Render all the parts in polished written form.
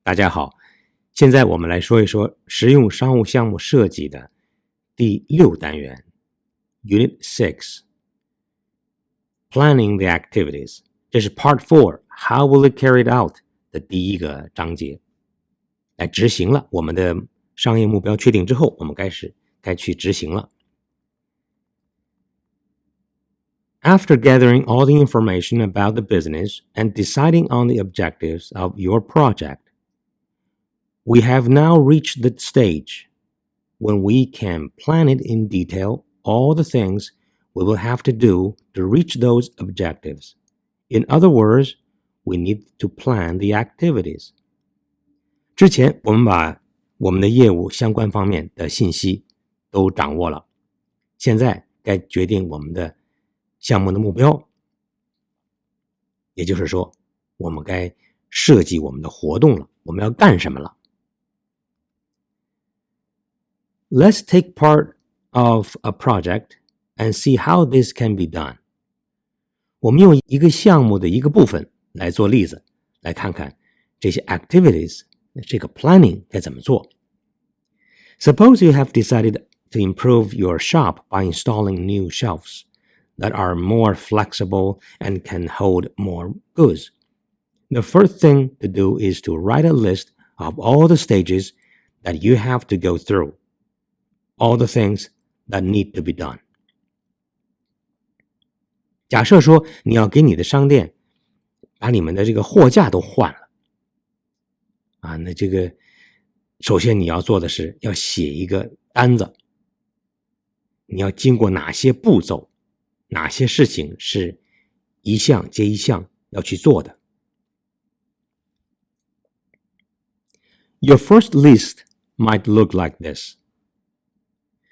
大家好，现在我们来说一说实用商务项目设计的第6单元 Unit 6 Planning the Activities， 这是 Part 4 How will it carry it out 的第一个章节。来执行了，我们的商业目标确定之后，我们该去执行了。After gathering all the information about the business and deciding on the objectives of your project, we have now reached the stage when we can plan it in detail all the things we will have to do to reach those objectives. In other words, we need to plan the activities. 之前我们把我们的业务相关方面的信息都掌握了，现在该决定我们的项目的目标，也就是说，我们该设计我们的活动了，我们要干什么了。Let's take part of a project and see how this can be done. 我们用一个项目的一个部分来做例子，来看看这些 activities 这个 planning 该怎么做。Suppose you have decided to improve your shop by installing new shelves that are more flexible and can hold more goods. The first thing to do is to write a list of all the stages that you have to go through, all the things that need to be done. 假设说你要给你的商店把你们的这个货架都换了啊，那这个首先你要做的是要写一个单子，你要经过哪些步骤，哪些事情是一项接一项要去做的。Your first list might look like this.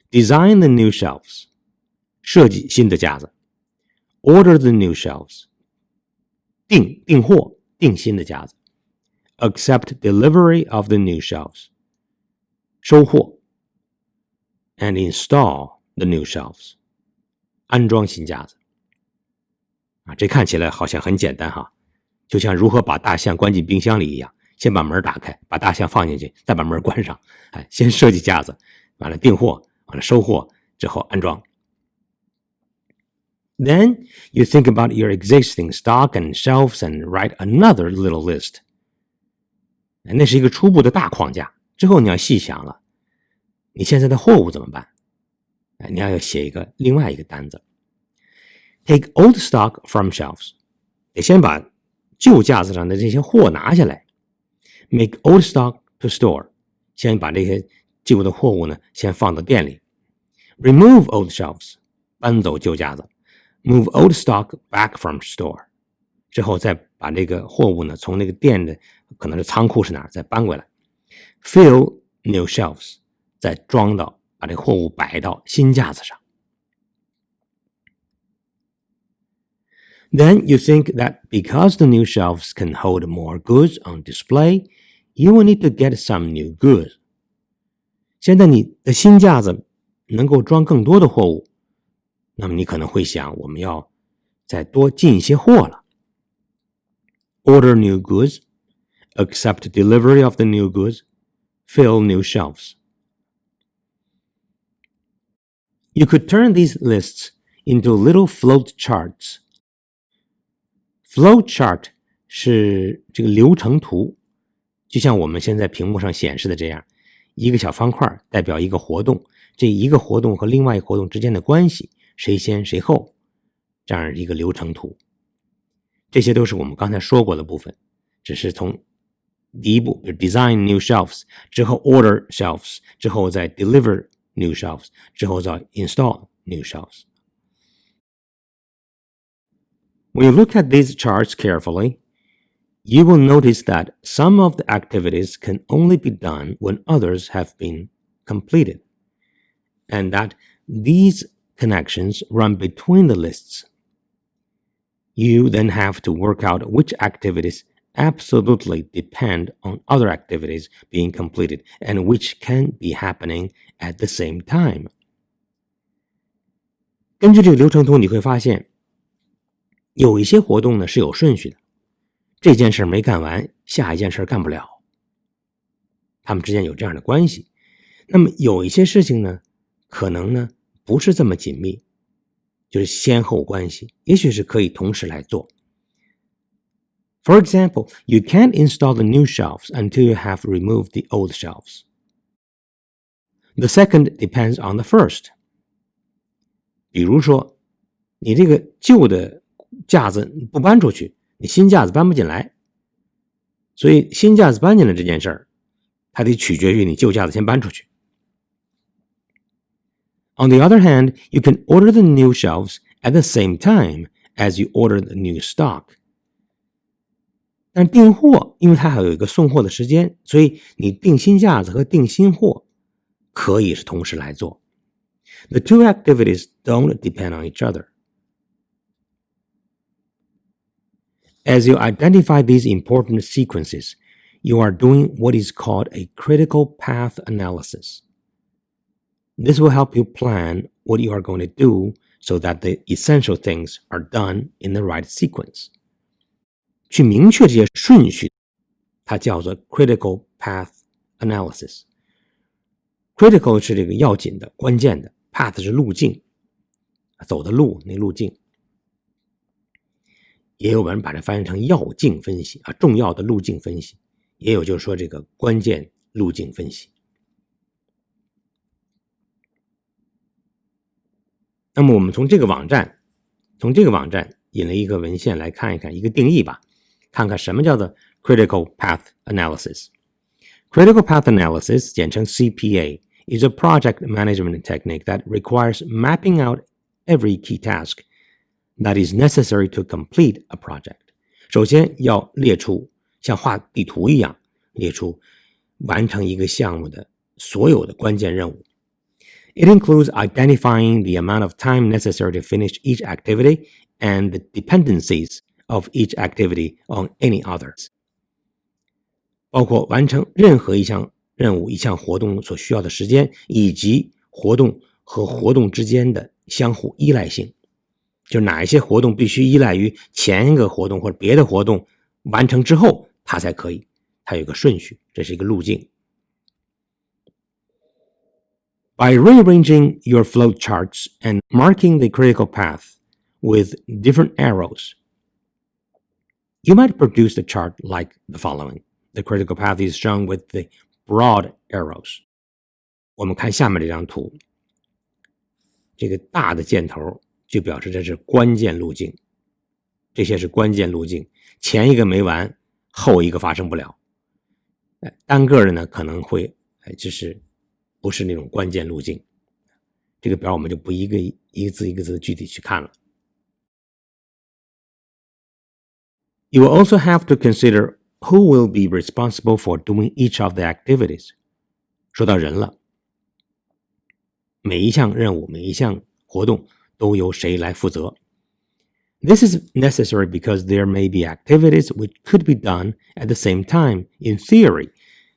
Design the new shelves. 设计新的架子。Order the new shelves. 订货，订新的架子。Accept delivery of the new shelves. 收货。And install the new shelves. 安装新架子。这看起来好像很简单哈，就像如何把大象关进冰箱里一样，先把门打开，把大象放进去，再把门关上。先设计架子，完了订货，完了收货，之后安装。Then you think about your existing stock and shelves and write another little list. 那是一个初步的大框架，之后你要细想了，你现在的货物怎么办？你要写另外一个单子。Take old stock from shelves. 得先把旧架子上的这些货拿下来。Make old stock to store. 先把这些旧的货物呢，先放到店里。Remove old shelves. 搬走旧架子。Move old stock back from store. 之后再把这个货物呢，从那个店的可能是仓库是哪儿，再搬过来。Fill new shelves. 再把这个货物摆到新架子上。Then you think that because the new shelves can hold more goods on display, you will need to get some new goods. 现在你的新架子能够装更多的货物，那么你可能会想，我们要再多进一些货了。Order new goods, accept delivery of the new goods, fill new shelves. You could turn these lists into little flow charts. Flow chart 是这个流程图，就像我们现在屏幕上显示的这样，一个小方块代表一个活动，这一个活动和另外一个活动之间的关系，谁先谁后，这样一个流程图。这些都是我们刚才说过的部分，只是从第一步，比如 design new shelves 之后 order shelves 之后再 deliver new shelves 之后再 install new shelves. When you look at these charts carefully, you will notice that some of the activities can only be done when others have been completed, and that these connections run between the lists. You then have to work out which activities absolutely depend on other activities being completed and which can be happening at the same time. 根据这个流程图，你会发现有一些活动呢是有顺序的，这件事没干完，下一件事干不了。他们之间有这样的关系。那么有一些事情呢，可能呢不是这么紧密，就是先后关系，也许是可以同时来做。For example, you can't install the new shelves until you have removed the old shelves. The second depends on the first. 比如说，你这个旧的架子不搬出去，你新架子搬不进来，所以新架子搬进来这件事儿，它得取决于你旧架子先搬出去。On the other hand, you can order the new shelves at the same time as you order the new stock. 但订货，因为它还有一个送货的时间，所以你订新架子和订新货可以是同时来做。The two activities don't depend on each other. As you identify these important sequences, you are doing what is called a critical path analysis. This will help you plan what you are going to do so that the essential things are done in the right sequence. 去明确这些顺序，它叫做 critical path analysis. Critical 是这个要紧的、关键的 ，path 是路径，走的路那路径。也有人把它翻译成要径分析啊，重要的路径分析，也有就是说这个关键路径分析。那么我们从这个网站引了一个文献来看一看一个定义吧，看看什么叫做 critical path analysis。Critical path analysis, 简称 CPA, is a project management technique that requires mapping out every key task that is necessary to complete a project. 首先要列出像画地图一样，列出完成一个项目的所有的关键任务。It includes identifying the amount of time necessary to finish each activity and the dependencies of each activity on any others. 包括完成任何一项任务、一项活动所需要的时间，以及活动和活动之间的相互依赖性。就哪一些活动必须依赖于前一个活动或者别的活动完成之后，它才可以。它有一个顺序，这是一个路径。By rearranging your flowcharts and marking the critical path with different arrows, you might produce the chart like the following. The critical path is shown with the broad arrows. 我们看下面这张图，这个大的箭头就表示这是关键路径，这些是关键路径，前一个没完，后一个发生不了。单个的呢可能会就是不是那种关键路径。这个表我们就不一个字一个字具体去看了。You will also have to consider who will be responsible for doing each of the activities. 说到人了，每一项任务、每一项活动都由谁来负责。This is necessary because there may be activities which could be done at the same time in theory,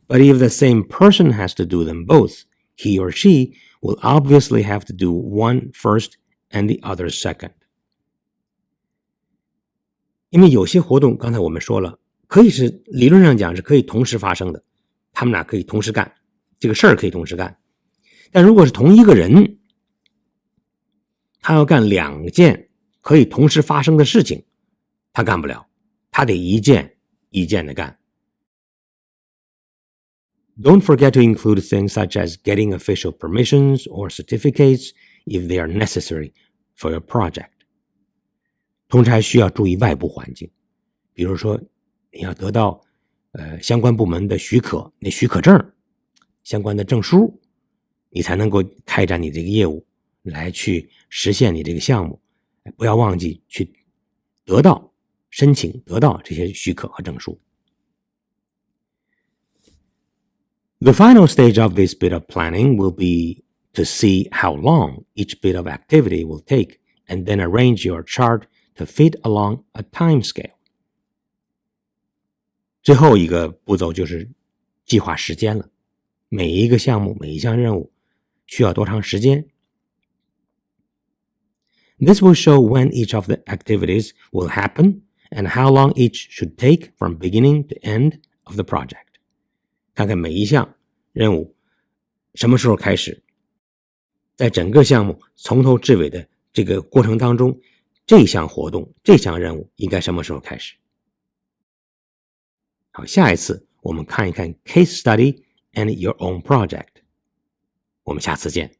but if the same person has to do them both, he or she will obviously have to do one first and the other second. 因为有些活动刚才我们说了，可以是理论上讲是可以同时发生的，他们俩可以同时干，这个事儿可以同时干。但如果是同一个人，他要干两件可以同时发生的事情，他干不了，他得一件一件的干。Don't forget to include things such as getting official permissions or certificates if they are necessary for your project. 同时还需要注意外部环境，比如说你要得到相关部门的许可，那许可证、相关的证书，你才能够开展你这个业务，来去实现你这个项目。不要忘记去申请得到这些许可和证书。The final stage of this bit of planning will be to see how long each bit of activity will take, and then arrange your chart to fit along a time scale. 最后一个步骤就是计划时间了，每一个项目、每一项任务需要多长时间。This will show when each of the activities will happen and how long each should take from beginning to end of the project. 看看每一项任务什么时候开始？在整个项目从头至尾的这个过程当中，这项活动、这项任务应该什么时候开始？好，下一次我们看一看 case study and your own project。我们下次见。